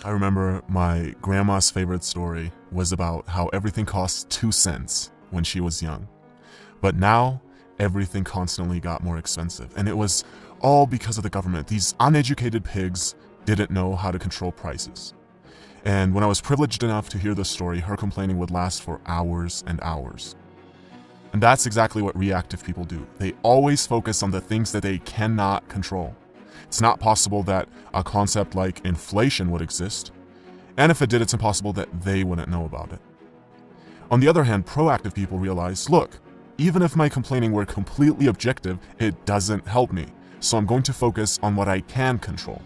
I remember my grandma's favorite story was about how everything cost 2 cents when she was young. But now, everything constantly got more expensive. And it was all because of the government. These uneducated pigs didn't know how to control prices. And when I was privileged enough to hear this story, her complaining would last for hours and hours. And that's exactly what reactive people do. They always focus on the things that they cannot control. It's not possible that a concept like inflation would exist, and if it did, it's impossible that they wouldn't know about it. On the other hand, proactive people realize, look, even if my complaining were completely objective, it doesn't help me, so I'm going to focus on what I can control.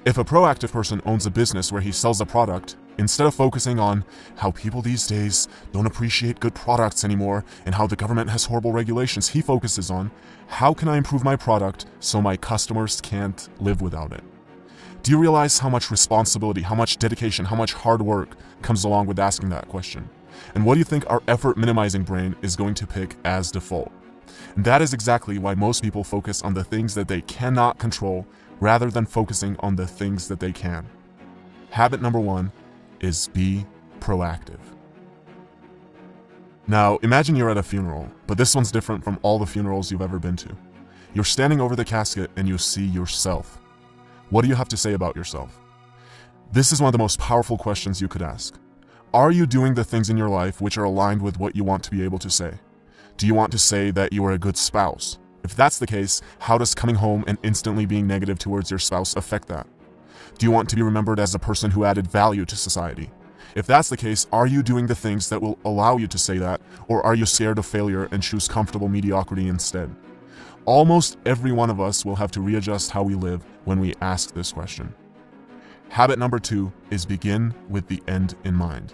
If a proactive person owns a business where he sells a product, instead of focusing on how people these days don't appreciate good products anymore and how the government has horrible regulations, he focuses on how can I improve my product so my customers can't live without it. Do you realize how much responsibility, how much dedication, how much hard work comes along with asking that question? And what do you think our effort minimizing brain is going to pick as default? And that is exactly why most people focus on the things that they cannot control rather than focusing on the things that they can. Habit number 1 is be proactive. Now, imagine you're at a funeral, but this one's different from all the funerals you've ever been to. You're standing over the casket and you see yourself. What do you have to say about yourself? This is one of the most powerful questions you could ask. Are you doing the things in your life which are aligned with what you want to be able to say? Do you want to say that you are a good spouse? If that's the case, how does coming home and instantly being negative towards your spouse affect that? Do you want to be remembered as a person who added value to society? If that's the case, are you doing the things that will allow you to say that, or are you scared of failure and choose comfortable mediocrity instead? Almost every one of us will have to readjust how we live when we ask this question. Habit number 2 is begin with the end in mind.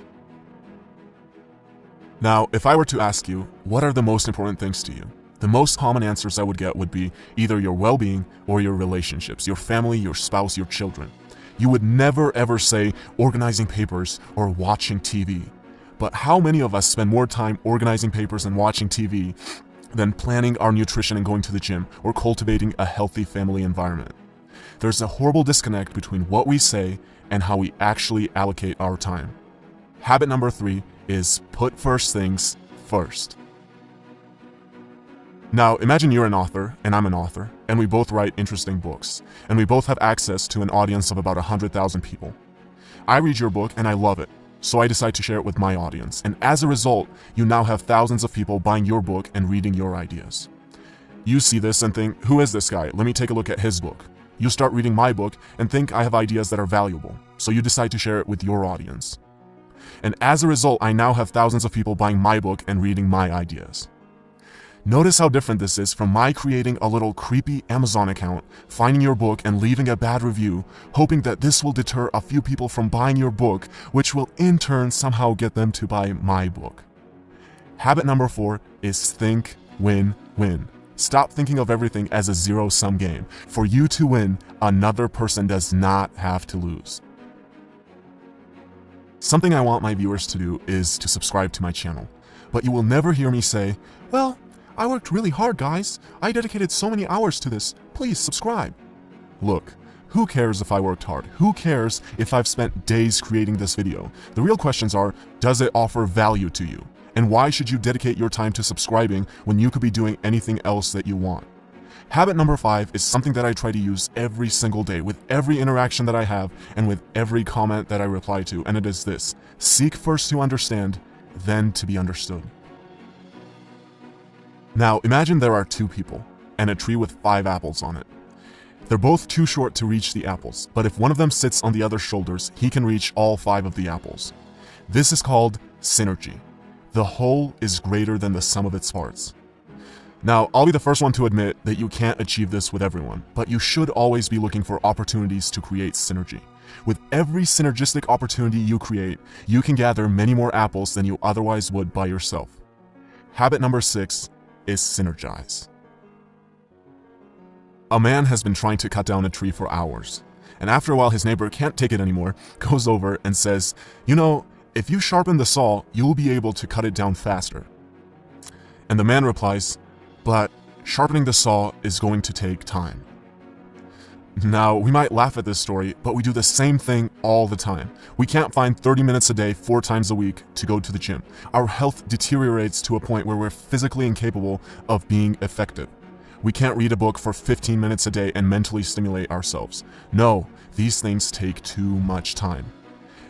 Now, if I were to ask you, what are the most important things to you? The most common answers I would get would be either your well-being or your relationships, your family, your spouse, your children. You would never ever say organizing papers or watching TV. But how many of us spend more time organizing papers and watching TV than planning our nutrition and going to the gym or cultivating a healthy family environment? There's a horrible disconnect between what we say and how we actually allocate our time. Habit number 3 is put first things first. Now, imagine you're an author and I'm an author, and we both write interesting books, and we both have access to an audience of about 100,000 people. I read your book and I love it, so I decide to share it with my audience, and as a result, you now have thousands of people buying your book and reading your ideas. You see this and think, who is this guy? Let me take a look at his book. You start reading my book and think I have ideas that are valuable, so you decide to share it with your audience. And as a result, I now have thousands of people buying my book and reading my ideas. Notice how different this is from my creating a little creepy Amazon account, finding your book and leaving a bad review, hoping that this will deter a few people from buying your book, which will in turn somehow get them to buy my book. Habit number 4 is think, win, win. Stop thinking of everything as a zero-sum game. For you to win, another person does not have to lose. Something I want my viewers to do is to subscribe to my channel, but you will never hear me say, well, I worked really hard, guys. I dedicated so many hours to this. Please subscribe. Look, who cares if I worked hard? Who cares if I've spent days creating this video? The real questions are, does it offer value to you? And why should you dedicate your time to subscribing when you could be doing anything else that you want? Habit number 5 is something that I try to use every single day with every interaction that I have and with every comment that I reply to, and it is this: seek first to understand, then to be understood. Now, imagine there are 2 people and a tree with 5 apples on it. They're both too short to reach the apples, but if one of them sits on the other's shoulders, he can reach all 5 of the apples. This is called synergy. The whole is greater than the sum of its parts. Now, I'll be the first one to admit that you can't achieve this with everyone, but you should always be looking for opportunities to create synergy. With every synergistic opportunity you create, you can gather many more apples than you otherwise would by yourself. Habit number 6 is synergize. A man has been trying to cut down a tree for hours, and after a while his neighbor can't take it anymore, goes over and says, you know, if you sharpen the saw, you'll be able to cut it down faster. And the man replies, but sharpening the saw is going to take time. Now, we might laugh at this story, but we do the same thing all the time. We can't find 30 minutes a day, 4 times a week to go to the gym. Our health deteriorates to a point where we're physically incapable of being effective. We can't read a book for 15 minutes a day and mentally stimulate ourselves. No, these things take too much time.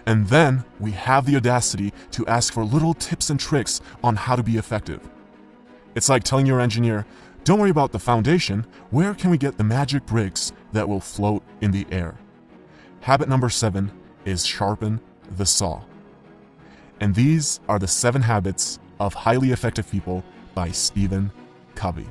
And then we have the audacity to ask for little tips and tricks on how to be effective. It's like telling your engineer, don't worry about the foundation, where can we get the magic bricks that will float in the air? Habit number 7 is sharpen the saw. And these are the 7 habits of highly effective people by Covey.